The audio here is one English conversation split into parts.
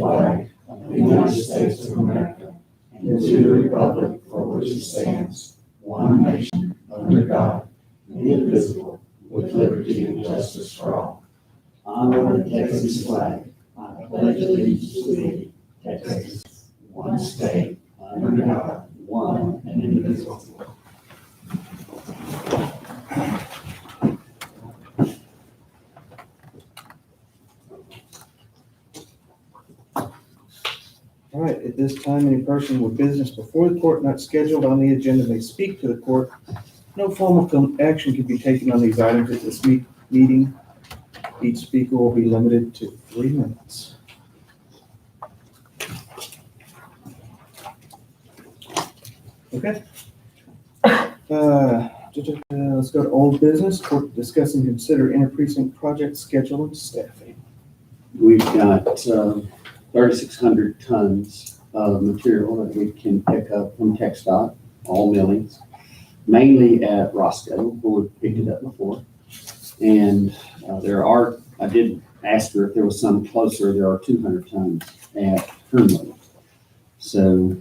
flag of the United States of America and to the republic for which it stands, one nation, under God, indivisible, with liberty and justice for all. Honor the Texas flag. I pledge allegiance to thee, Texas, one state, under God, one and indivisible. All right, at this time, any person with business before the court not scheduled on the agenda may speak to the court. No formal action can be taken on these items at this meeting. Each speaker will be limited to 3 minutes. Okay. Let's go to old business. Court to discuss and consider interprecinct project schedule and staffing. We've got 3,600 tons of material that we can pick up from TxDOT, all millings, mainly at Roscoe, who we've picked it up before. And I did ask her if there was some closer. There are 200 tons at Hermley. So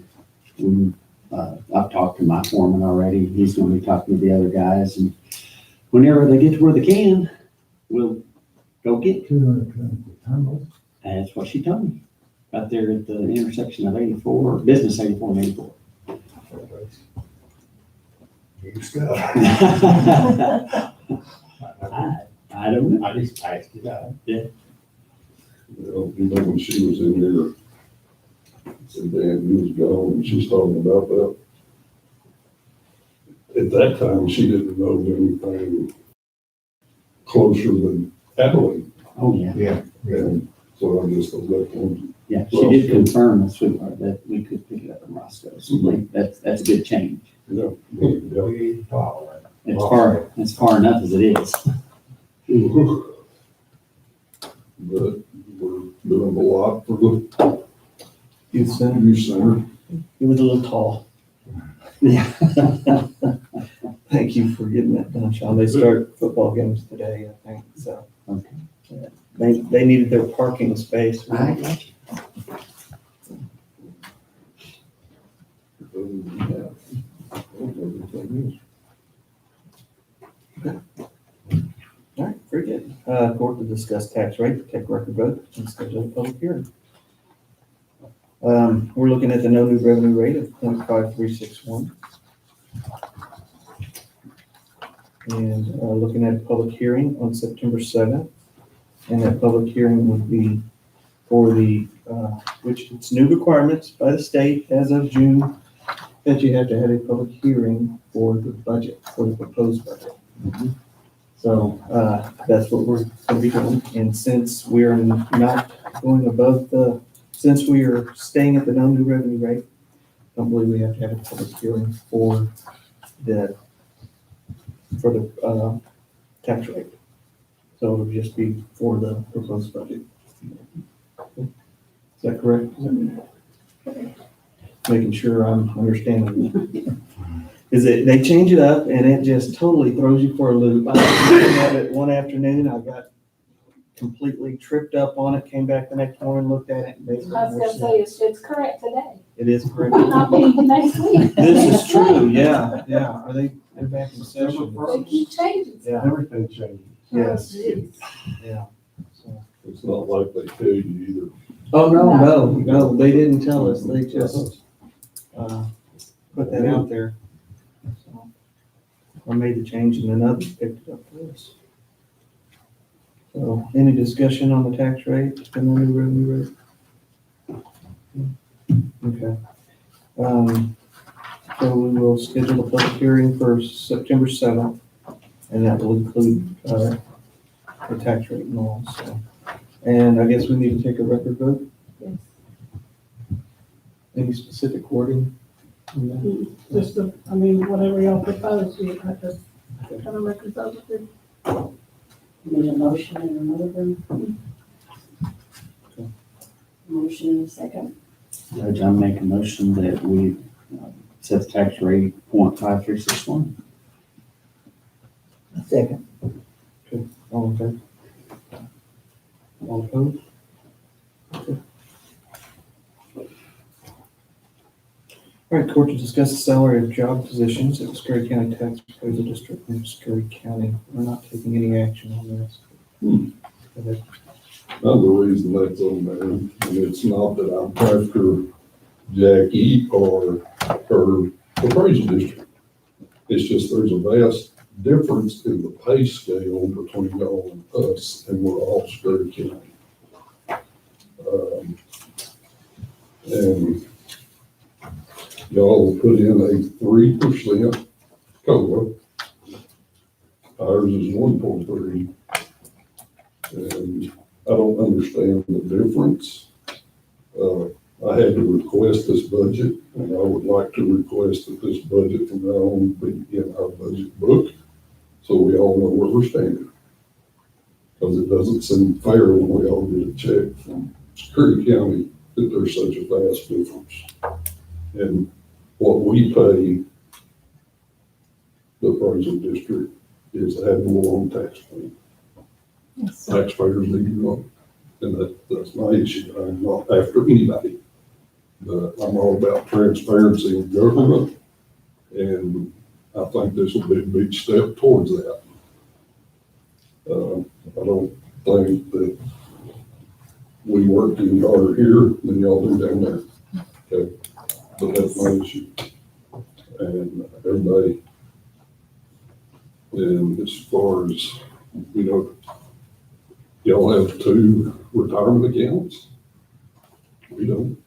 I've talked to my foreman already. He's going to be talking to the other guys. And whenever they get to where they can, we'll go get 200 tons. That's what she told me. Out there at the intersection of 84, Business 84 and 84. New stuff. I don't know. I just passed it out. Yeah. Well, you know, when she was in here, some damn years ago, and she's talking about that. At that time, she didn't know anything closer than Abilene. Oh, yeah. Yeah. And so I just left on. Yeah, she did confirm the sweetheart that we could pick it up in Roscoe. So that's a good change. Yeah. We follow it. It's far enough as it is. But we're doing a lot for the Youth Center. youth center. It was a little tall. Yeah. Thank you for getting that done, Sean. They start football games today, I think, so. Okay. They needed their parking space. Right? All right, very good. Court to discuss tax rate, take record vote, and schedule a public hearing. We're looking at the no new revenue rate of 0.5361. And looking at a public hearing on September 7th. And that public hearing would be for the, which it's new requirements by the state as of June, that you have to have a public hearing for the budget, for the proposed budget. Mhm. So that's what we're going to be doing. And since we're not going above since we are staying at the no new revenue rate, I don't believe we have to have a public hearing for the tax rate. So it would just be for the proposed budget. Is that correct? Making sure I'm understanding. They change it up and it just totally throws you for a loop. I was looking at it one afternoon, I got completely tripped up on it, came back the next morning, looked at it. And basically I was gonna say, it's correct today. it is correct. Not be next week. This is true, yeah. They're back in session. They keep changing. Yeah, Everything changes. yes, Oh, geez. yeah. So. It's not like they tell you Oh, no, they didn't tell us, they just, put that out there. So, I made the change and then others picked it up for us. So, any discussion on the tax rate, the new revenue rate? Okay. So we will schedule a public hearing for September 7th, and that will include, the tax rate and all, so. And I guess we need to take a record vote. Yes. Any specific wording? on that? Just, whatever y'all propose, we have to kind of reconcile with it. Need a motion and another one? Okay. Motion and a second. Judge, I make a motion that we set the tax rate 0.5361. Second. All in favor? All opposed? Okay. All right, court to discuss the salary of job positions at the Scurry County Tax Appraisal District in Scurry County. We're not taking any action on this. Okay. Another reason that's on there, and it's not that I'm after Jackie or her appraisal district. It's just there's a vast difference in the pay scale between y'all and us, and we're all Scurry County. And y'all put in a 3% COLA. Ours is 1.3. And I don't understand the difference. I had to request this budget, and I would like to request that this budget from now on be in our budget book, so we all know where we're standing. Because it doesn't seem fair when we all get a check from Scurry County that there's such a vast difference. And what we pay the appraisal district is ad valorem tax payment. Taxpayers need to know, and that's my issue. I'm not after anybody, but I'm all about transparency in government, and I think this will be a big step towards that. I don't think that we work any harder here than y'all do down there. Okay, but that's my issue, and everybody. And as far as, you know, y'all have 2 retirement accounts. We don't.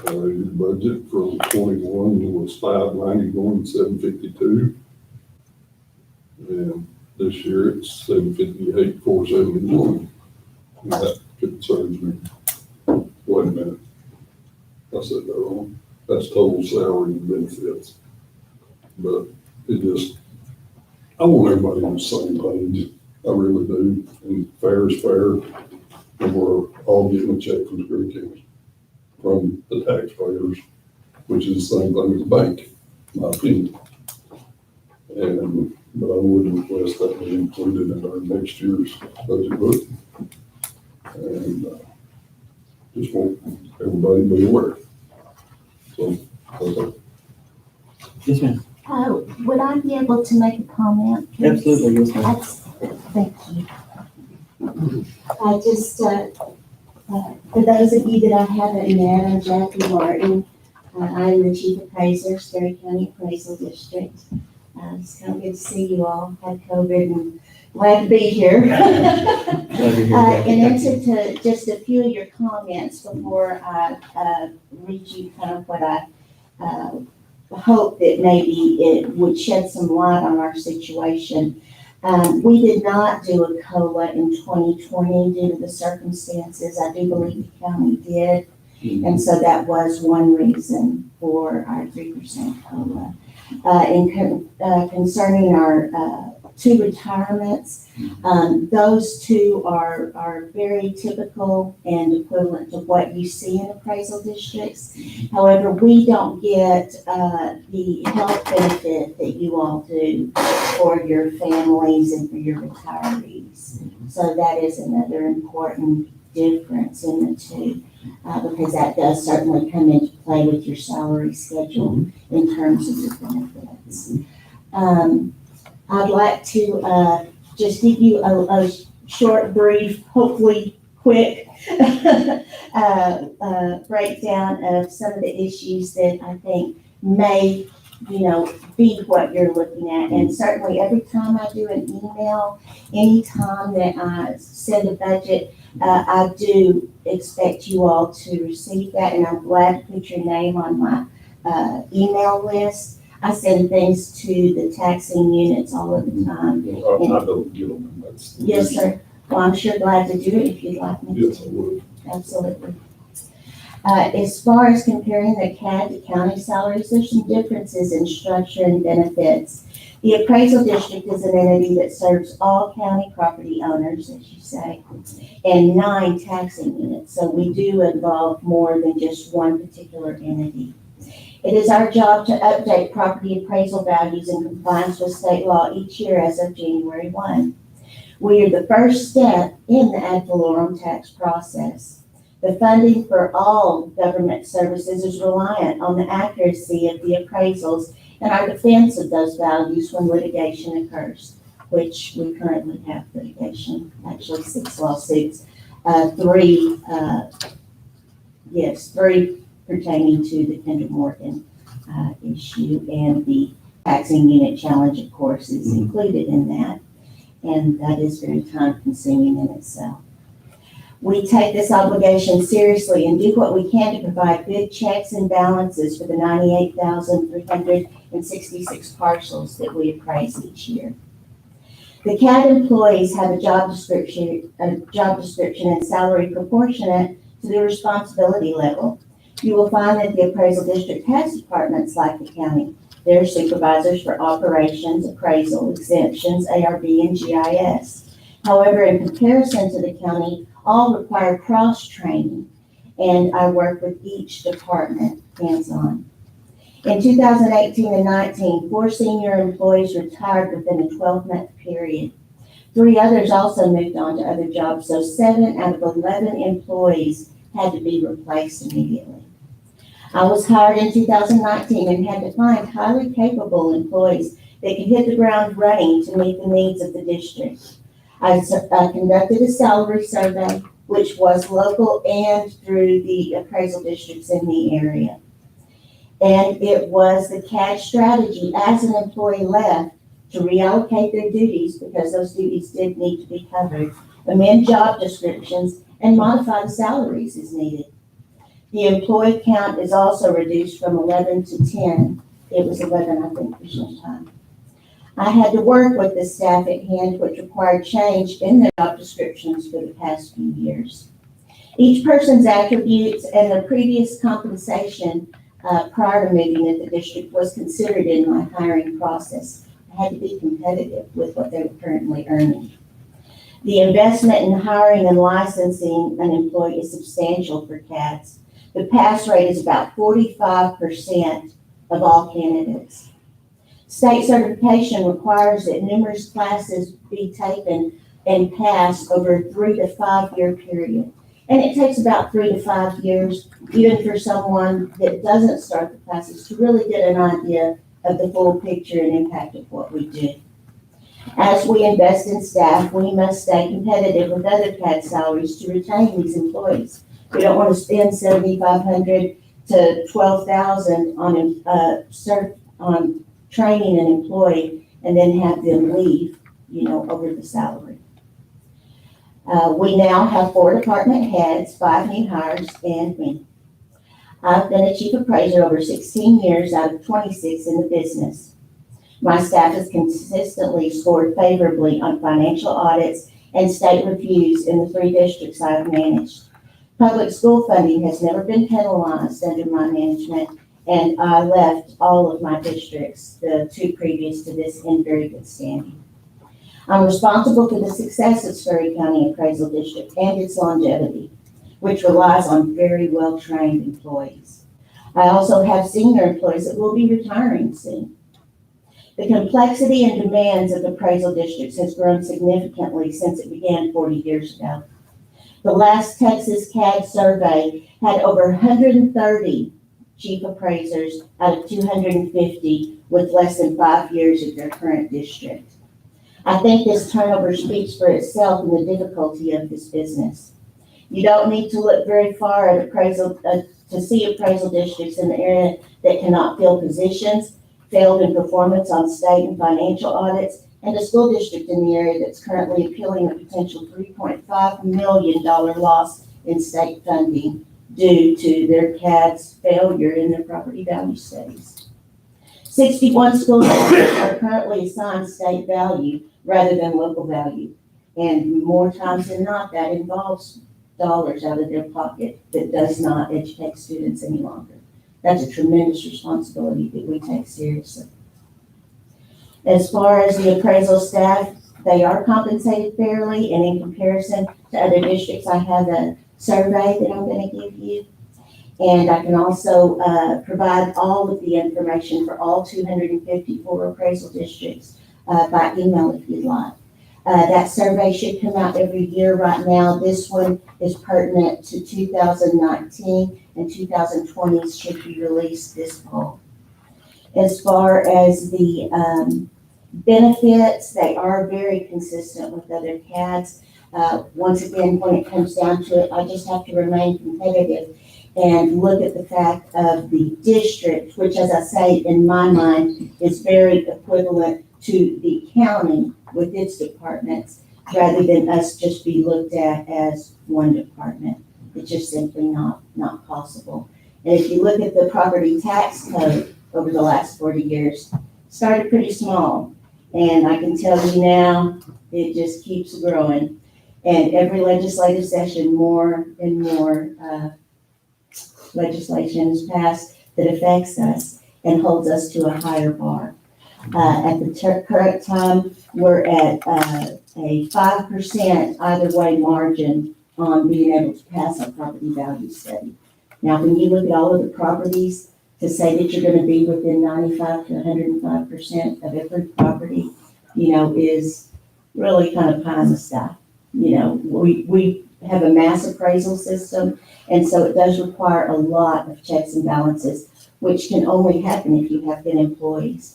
Your budget from 21 was 591, 752. And this year it's 758, 471. And that concerns me. Wait a minute. I said that wrong. That's total salary and benefits. But it just, I want everybody on the same page. I really do, and fair is fair, and we're all getting a check from Scurry County, from the taxpayers, which is the same thing as a bank, in my opinion. But I would request that be included in our next year's budget book, and just want everybody to be aware. So, okay. Yes, ma'am. Would I be able to make a comment, please? Absolutely, yes, ma'am. Thank you. I just, for those of you that I haven't met, I'm Jackie Martin. I'm the Chief Appraiser, Scurry County Appraisal District. It's kind of good to see you all. Had COVID and glad to be here. Glad you're here, Jackie. In answer to just a few of your comments before I read you kind of what I hope that maybe it would shed some light on our situation. We did not do a COLA in 2020 due to the circumstances. I do believe the county did. And so that was one reason for our 3% COLA. Concerning our 2 retirements, those 2 are very typical and equivalent to what you see in appraisal districts. However, we don't get the health benefit that you all do for your families and for your retirees. So that is another important difference in the 2, because that does certainly come into play with your salary schedule in terms of your benefits. I'd like to just give you a short, brief, hopefully quick breakdown of some of the issues that I think may, be what you're looking at. And certainly every time I do an email, anytime that I send a budget, I do expect you all to receive that, and I'm glad to put your name on my email list. I send things to the taxing units all of the time. Well, I don't get them. Yes, sir. Well, I'm sure glad to do it if you'd like me to. Yes, I would. Absolutely. As far as comparing the CAD to county salaries, there's some differences in structure and benefits. The appraisal district is an entity that serves all county property owners, as you say, and 9 taxing units. So we do involve more than just one particular entity. It is our job to update property appraisal values in compliance with state law each year as of January 1. We are the first step in the ad valorem tax process. The funding for all government services is reliant on the accuracy of the appraisals and our defense of those values when litigation occurs, which we currently have litigation, actually 6 lawsuits, three pertaining to the Kinder Morgan issue, and the taxing unit challenge, of course, is included in that, and that is very time consuming in itself. We take this obligation seriously and do what we can to provide good checks and balances for the 98,366 parcels that we appraise each year. The CAD employees have a job description and salary proportionate to their responsibility level. You will find that the appraisal district has departments like the county. There are supervisors for operations, appraisal, exemptions, ARB, and GIS. However, in comparison to the county, all require cross-training, and I work with each department hands-on. In 2018 and 19, 4 senior employees retired within a 12-month period. 3 others also moved on to other jobs, so 7 out of 11 employees had to be replaced immediately. I was hired in 2019 and had to find highly capable employees that could hit the ground running to meet the needs of the district. I conducted a salary survey, which was local and through the appraisal districts in the area. And it was the CAD strategy as an employee left to reallocate their duties, because those duties did need to be covered, amend job descriptions, and modify the salaries as needed. The employee count is also reduced from 11 to 10. It was 11, I think, for some time. I had to work with the staff at hand, which required change in their job descriptions for the past few years. Each person's attributes and their previous compensation prior to moving into the district was considered in my hiring process. I had to be competitive with what they were currently earning. The investment in hiring and licensing an employee is substantial for CADs. The pass rate is about 45% of all candidates. State certification requires that numerous classes be taken and passed over a 3 to 5 year period. And it takes about 3 to 5 years, even for someone that doesn't start the classes, to really get an idea of the full picture and impact of what we do. As we invest in staff, we must stay competitive with other CAD salaries to retain these employees. We don't want to spend $7,500 to $12,000 on training an employee and then have them leave, over the salary. We now have 4 department heads, 5 new hires, and me. I've been a chief appraiser over 16 years out of 26 in the business. My staff has consistently scored favorably on financial audits and state reviews in the 3 districts I've managed. Public school funding has never been penalized under my management, and I left all of my districts, the 2 previous to this, in very good standing. I'm responsible for the success of Scurry County Appraisal District and its longevity, which relies on very well-trained employees. I also have senior employees that will be retiring soon. The complexity and demands of appraisal districts has grown significantly since it began 40 years ago. The last Texas CAD survey had over 130 chief appraisers out of 250 with less than 5 years at their current district. I think this turnover speaks for itself in the difficulty of this business. You don't need to look very far at to see appraisal districts in the area that cannot fill positions, failed in performance on state and financial audits, and a school district in the area that's currently appealing a potential $3.5 million loss in state funding due to their CAD's failure in their property value studies. 61 school districts are currently assigned state value rather than local value, and more times than not, that involves dollars out of their pocket that does not educate students any longer. That's a tremendous responsibility that we take seriously. As far as the appraisal staff, they are compensated fairly, and in comparison to other districts, I have a survey that I'm going to give you. And I can also provide all of the information for all 254 appraisal districts by email if you'd like. That survey should come out every year right now. This one is pertinent to 2019, and 2020 should be released this fall. As far as the benefits, they are very consistent with other CADs. Once again, when it comes down to it, I just have to remain competitive and look at the fact of the district, which, as I say, in my mind, is very equivalent to the county with its departments, rather than us just be looked at as one department. It's just simply not possible. And if you look at the property tax code over the last 40 years, started pretty small. And I can tell you now, it just keeps growing. And every legislative session, more and more legislation is passed that affects us and holds us to a higher bar. At the current time, we're at a 5% either way margin on being able to pass a property value study. Now, when you look at all of the properties, to say that you're going to be within 95 to 105% of every property, is really kind of pie in the sky. We have a mass appraisal system, and so it does require a lot of checks and balances, which can only happen if you have good employees.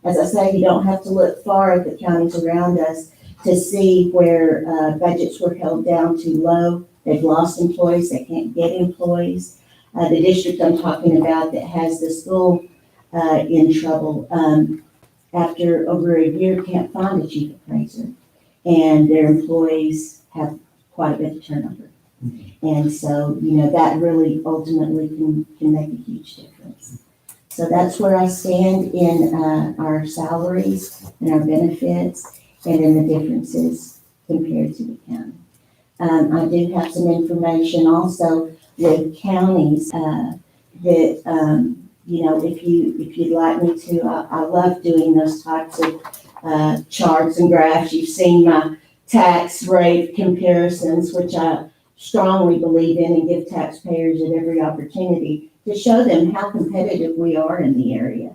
As I say, you don't have to look far at the counties around us to see where budgets were held down too low. They've lost employees, they can't get employees. The district I'm talking about that has the school in trouble, after over a year can't find a chief appraiser, and their employees have quite a bit of turnover. And so, that really ultimately can make a huge difference. So that's where I stand in our salaries and our benefits and in the differences compared to the county. I do have some information also with counties that, if you'd like me to, I love doing those types of charts and graphs. You've seen my tax rate comparisons, which I strongly believe in and give taxpayers at every opportunity to show them how competitive we are in the area.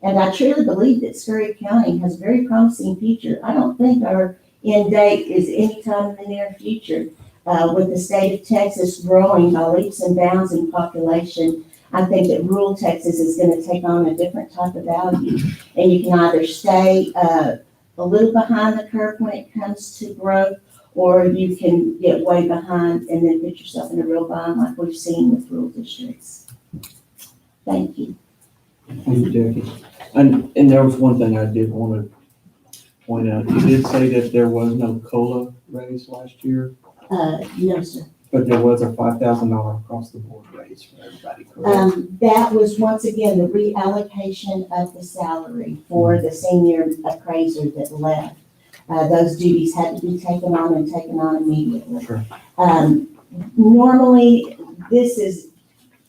And I truly believe that Scurry County has a very promising future. I don't think our end date is anytime in the near future. With the state of Texas growing by leaps and bounds in population, I think that rural Texas is going to take on a different type of value. And you can either stay a little behind the curve when it comes to growth, or you can get way behind and then put yourself in a real bind like we've seen with rural districts. Thank you. Thank you, Jackie. And there was one thing I did want to point out. You did say that there was no COLA raise last year, No, sir. but there was a $5,000 across the board raise for everybody, correct? That was once again the reallocation of the salary for the senior appraiser that left. Those duties had to be taken on immediately. Sure. Normally, this is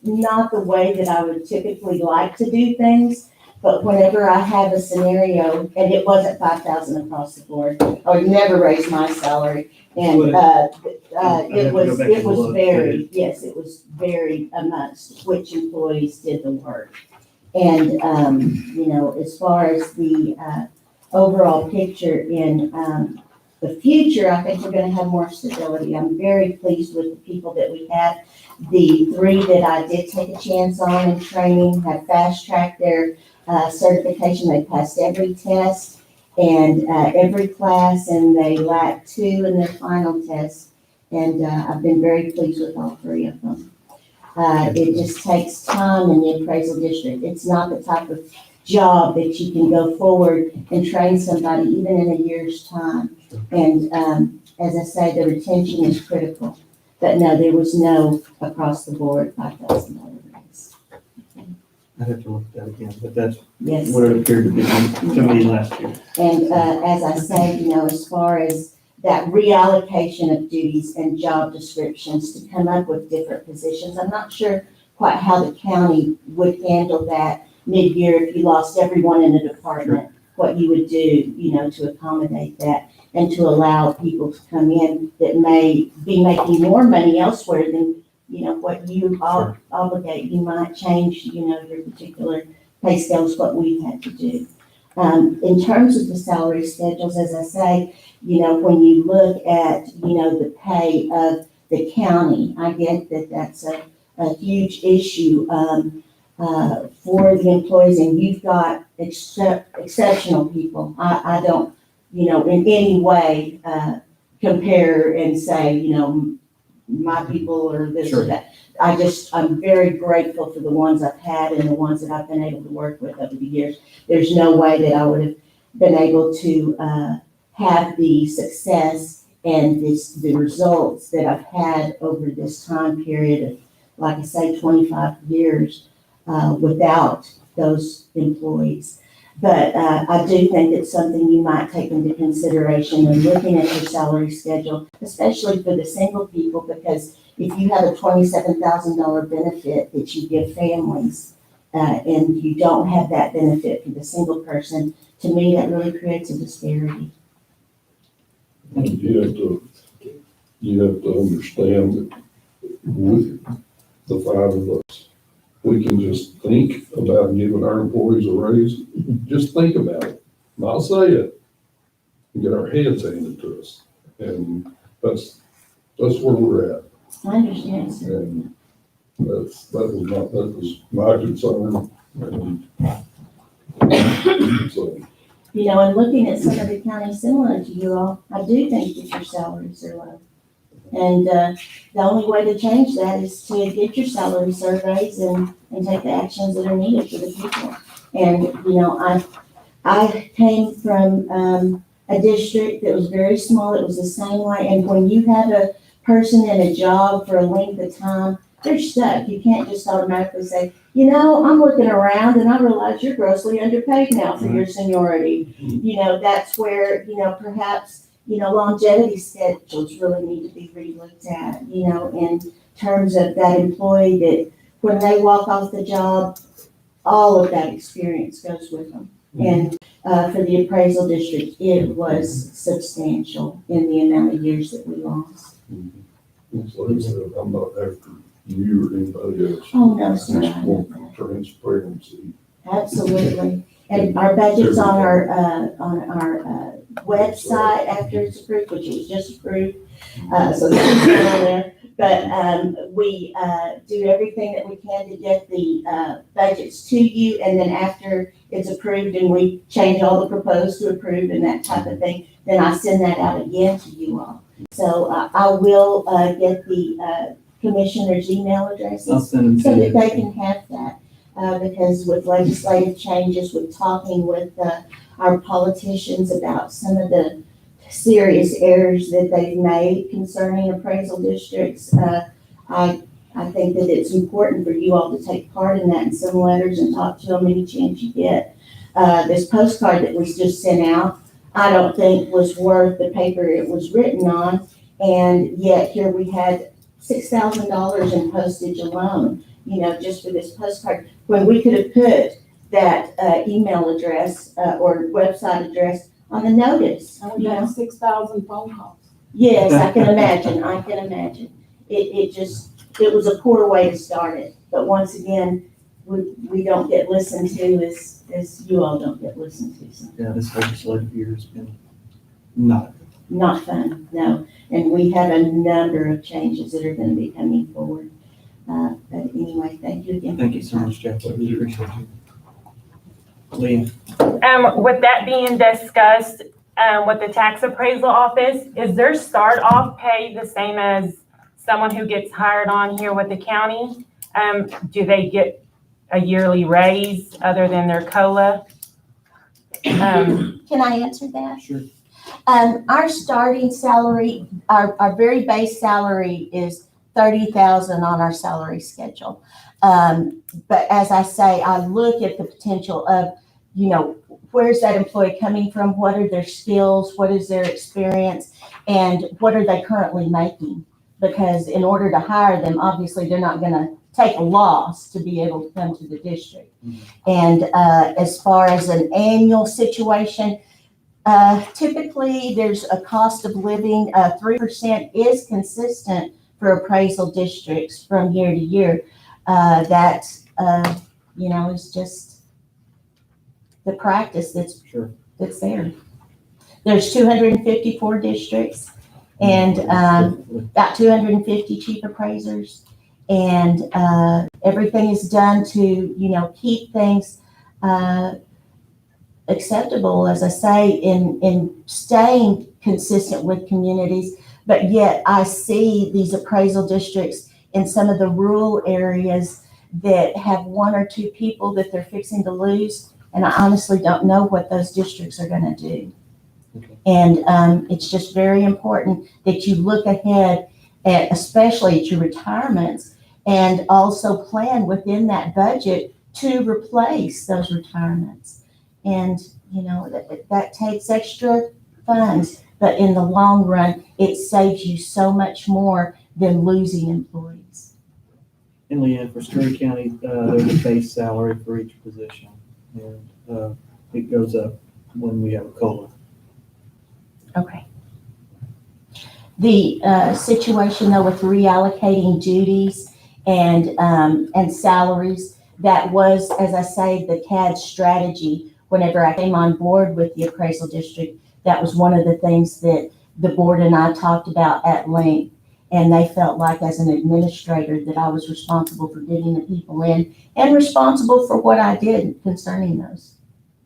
not the way that I would typically like to do things, but whenever I have a scenario, and it wasn't 5,000 across the board, I would never raise my salary. And it was varied, yes, it was varied amongst which employees did the work. And, as far as the overall picture in the future, I think we're going to have more stability. I'm very pleased with the people that we have. The 3 that I did take a chance on in training have fast-tracked their certification. They passed every test and every class, and they lacked 2 in their final test. And I've been very pleased with all 3 of them. It just takes time in the appraisal district. It's not the type of job that you can go forward and train somebody even in a year's time. And as I say, the retention is critical. But no, there was no across the board $5,000 raise. I'd have to look at that again, but that's Yes. what it appeared to be to me last year. And as I say, as far as that reallocation of duties and job descriptions to come up with different positions, I'm not sure quite how the county would handle that mid-year if you lost everyone in the department, what you would do, to accommodate that and to allow people to come in that may be making more money elsewhere than, what you obligate. You might change, your particular pay scales, what we've had to do. In terms of the salary schedules, as I say, when you look at, the pay of the county, I get that that's a huge issue, for the employees, and you've got exceptional people. I don't, in any way, compare and say, my people are this or Sure. that. I'm very grateful for the ones I've had and the ones that I've been able to work with over the years. There's no way that I would have been able to have the success and the results that I've had over this time period of, like I say, 25 years without those employees. But I do think it's something you might take into consideration when looking at your salary schedule, especially for the single people, because if you have a $27,000 benefit that you give families, and you don't have that benefit for the single person, to me, that really creates a disparity. You have to understand that with the five of us, we can just think about giving our employees a raise. Just think about it, not say it, and get our heads handed to us. And that's where we're at. I understand, sir. And that was my concern. And so, And looking at some of the counties similar to you all, I do think that your salaries are low. And the only way to change that is to get your salary surveys and take the actions that are needed for the people. And, I came from a district that was very small. It was the same way. And when you have a person in a job for a length of time, they're stuck. You can't just automatically say, I'm looking around and I realize you're grossly underpaid now for your seniority. That's where, perhaps, longevity schedules really need to be relooked at, in terms of that employee that when they walk off the job, all of that experience goes with them. And for the appraisal district, it was substantial in the amount of years that we lost. it's like I said, I'm not after you or anybody else. Oh, no, I sir. just want transparency. Absolutely. And our budget's on our website after it's approved, which it was just approved. So that's on there. But we do everything that we can to get the budgets to you. And then after it's approved and we change all the proposed to approved and that type of thing, then I send that out again to you all. So I will get the commissioner's email I'll addresses send them so to that you. they can have that. Because with legislative changes, with talking with our politicians about some of the serious errors that they've made concerning appraisal districts, I think that it's important for you all to take part in that and send letters and talk to them any chance you get. This postcard that we just sent out, I don't think was worth the paper it was written on, and yet here we had $6,000 in postage alone, just for this postcard, when we could have put that email address or website address on the notice. And we got 6,000 phone calls. Yes, I can imagine. It was a poor way to start it. But once again, we don't get listened to as you all don't get listened to. So Yeah, this legislative year has been not. not fun, no. And we have a number of changes that are going to be coming forward. But anyway, thank you again. Thank you so much, Jeff. I really appreciate you. Leah, With that being discussed, with the tax appraisal office, is their start off pay the same as someone who gets hired on here with the county? Do they get a yearly raise other than their COLA? Can I answer that? sure. Our starting salary, our very base salary is $30,000 on our salary schedule. But as I say, I look at the potential of, where's that employee coming from? What are their skills? What is their experience? And what are they currently making? Because in order to hire them, obviously they're not going to take a loss to be able to come to the district. And as far as an annual situation, typically there's a cost of living, 3% is consistent for appraisal districts from year to year. That, is just the practice that's there. There's 254 districts and about 250 chief appraisers. And everything is done to, keep things acceptable, as I say, in staying consistent with communities. But yet I see these appraisal districts in some of the rural areas that have one or two people that they're fixing to lose. And I honestly don't know what those districts are going to do. Okay. And it's just very important that you look ahead at, especially at your retirements, and also plan within that budget to replace those retirements. And, that takes extra funds, but in the long run, it saves you so much more than losing employees. And Leanne, for Scurry County, there's a base salary for each position, and it goes up when we have a COLA. Okay. The situation though with reallocating duties and salaries, that was, as I say, the CAD strategy. Whenever I came on board with the appraisal district, that was one of the things that the board and I talked about at length. And they felt like, as an administrator, that I was responsible for getting the people in and responsible for what I did concerning those.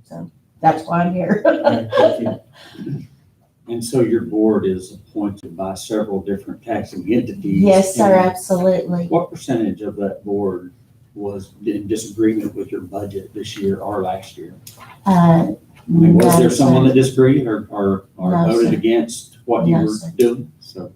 So that's why I'm here. All right, thank you. And so your board is appointed by several different taxing entities. Yes, sir, And absolutely. what percentage of that board was in disagreement with your budget this year or last year? I mean, was there someone that disagreed or No, voted sir. against what you No, were sir. doing? So,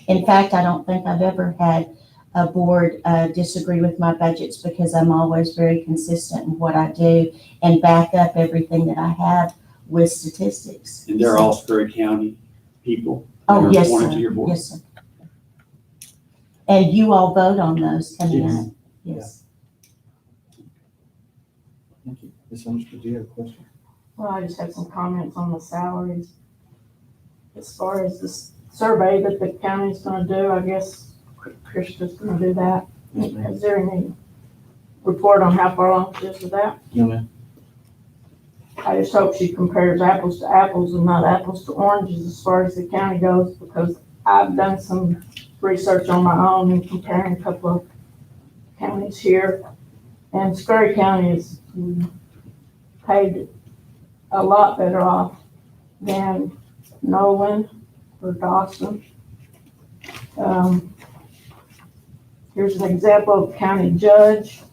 In fact, I don't think I've ever had a board disagree with my budgets, because I'm always very consistent in what I do and back up everything that I have with statistics. and they're all Scurry County people? Oh, that are yes, appointed sir. to your board? Yes, sir. And you all vote on those coming Yes. up? Yes. Thank you. Ms. Underwood, do you have a question? Well, I just have some comments on the salaries. As far as this survey that the county's gonna do, I guess Krista's gonna do that. Yes, ma'am. Is there any report on how far along she is with that? No, ma'am. I just hope she compares apples to apples and not apples to oranges as far as the county goes, because I've done some research on my own and comparing a couple of counties here. And Scurry County is paid a lot better off than Nolan or Dawson. Here's an example of county judge.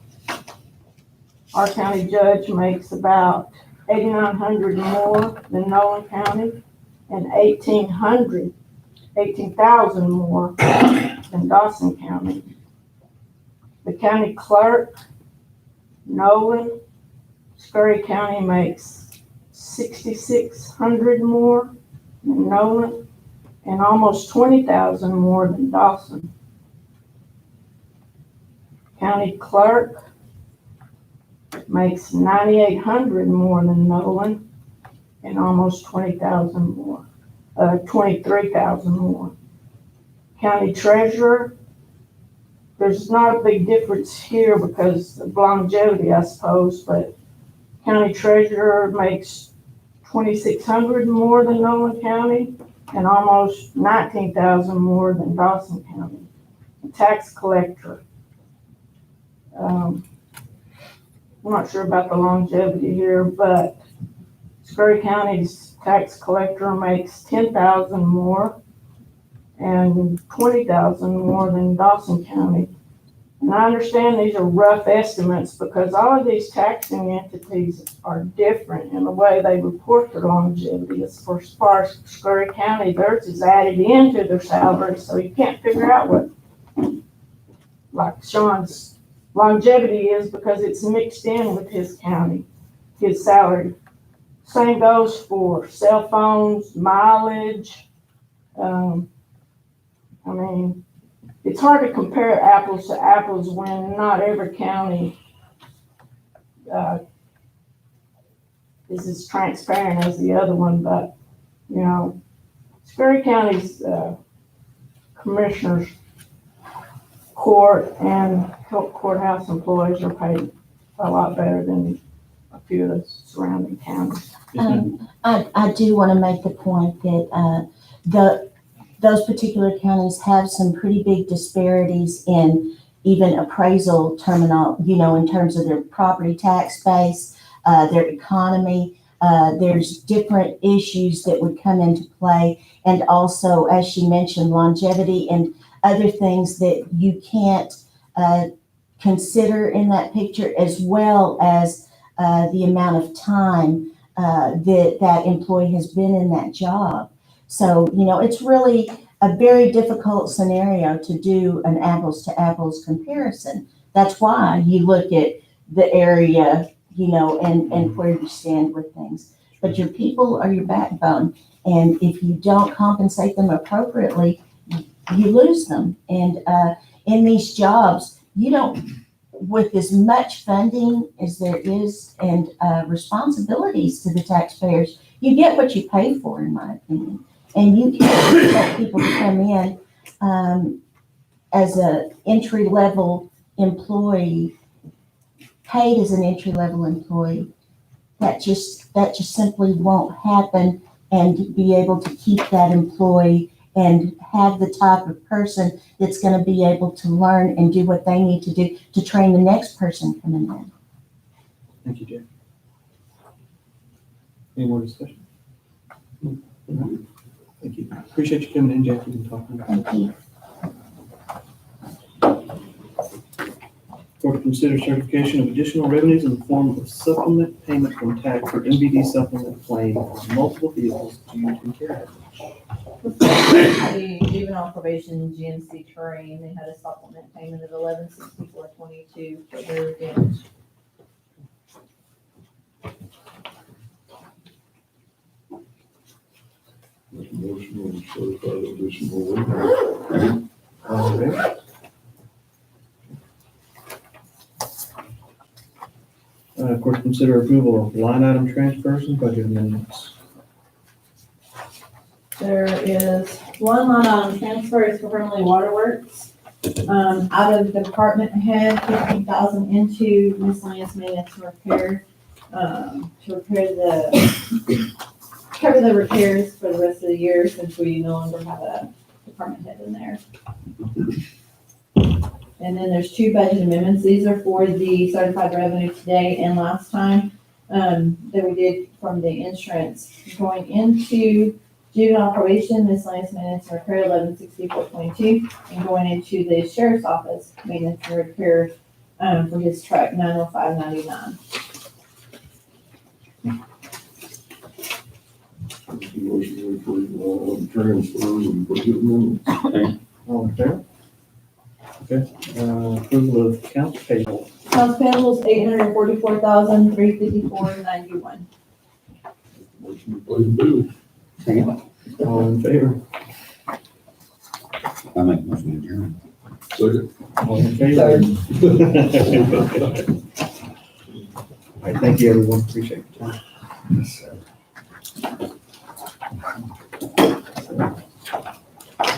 Our county judge makes about $8,900 more than Nolan County and $18,000 more than Dawson County. The county clerk, Nolan, Scurry County makes $6,600 more than Nolan and almost $20,000 more than Dawson. County clerk makes $9,800 more than Nolan and almost $20,000 more, $23,000 more. County treasurer, there's not a big difference here because of longevity, I suppose, but county treasurer makes $2,600 more than Nolan County and almost $19,000 more than Dawson County. Tax collector, I'm not sure about the longevity here, but Scurry County's tax collector makes $10,000 more and $20,000 more than Dawson County. And I understand these are rough estimates because all of these taxing entities are different in the way they report their longevity. As far as Scurry County, theirs is added into their salary, so you can't figure out what, like Sean's longevity is because it's mixed in with his county, his salary. Same goes for cell phones, mileage. I mean, it's hard to compare apples to apples when not every county is as transparent as the other one, but, Scurry County's commissioners court and courthouse employees are paid a lot better than a few of the surrounding counties. Yes, ma'am. I do want to make the point that those particular counties have some pretty big disparities in even appraisal terminal, in terms of their property tax base, their economy. There's different issues that would come into play. And also, as she mentioned, longevity and other things that you can't consider in that picture, as well as the amount of time that employee has been in that job. So, it's really a very difficult scenario to do an apples to apples comparison. That's why you look at the area, and where you stand with things. But your people are your backbone. And if you don't compensate them appropriately, you lose them. And in these jobs, you don't, with as much funding as there is and responsibilities to the taxpayers, you get what you pay for, in my opinion. And you can't expect people to come in as an entry-level employee, paid as an entry-level employee. That just simply won't happen, and be able to keep that employee and have the type of person that's going to be able to learn and do what they need to do to train the next person coming in. Thank you, Jackie. Any more discussion? Thank you. Appreciate you coming in, Jackie, and talking about it. Thank you. Or to consider certification of additional revenues in the form of supplement payment from tax for MVD supplement claim on multiple vehicles due to carriage. The juvenile probation GMC terrain, they had a supplement payment of $1164.22 for their damage. Make a motion on certified additional revenue. All in favor? Of course, consider approval of line item transfers and budget amendments. There is one line item transfer is for Burnley Waterworks. Out of the department head, 15,000 into miscellaneous maintenance and repair, to cover the repairs for the rest of the year, since we no longer have a department head in there. And then there's two budget amendments. These are for the certified revenue today and last time, that we did from the insurance. Going into juvenile probation, miscellaneous maintenance and repair, $1164.22, and going into the sheriff's office, maintenance and repair, for his truck, $905.99. Motion to approve all the transfers and budget amendments. All in favor? Okay, approval of accounts payable. Accounts payables, $844,354.91. Motion to pay the bill. Second. All in favor? I make a motion to adjourn. Second. All in favor? All right, thank you, everyone. Appreciate your time. Yes, sir.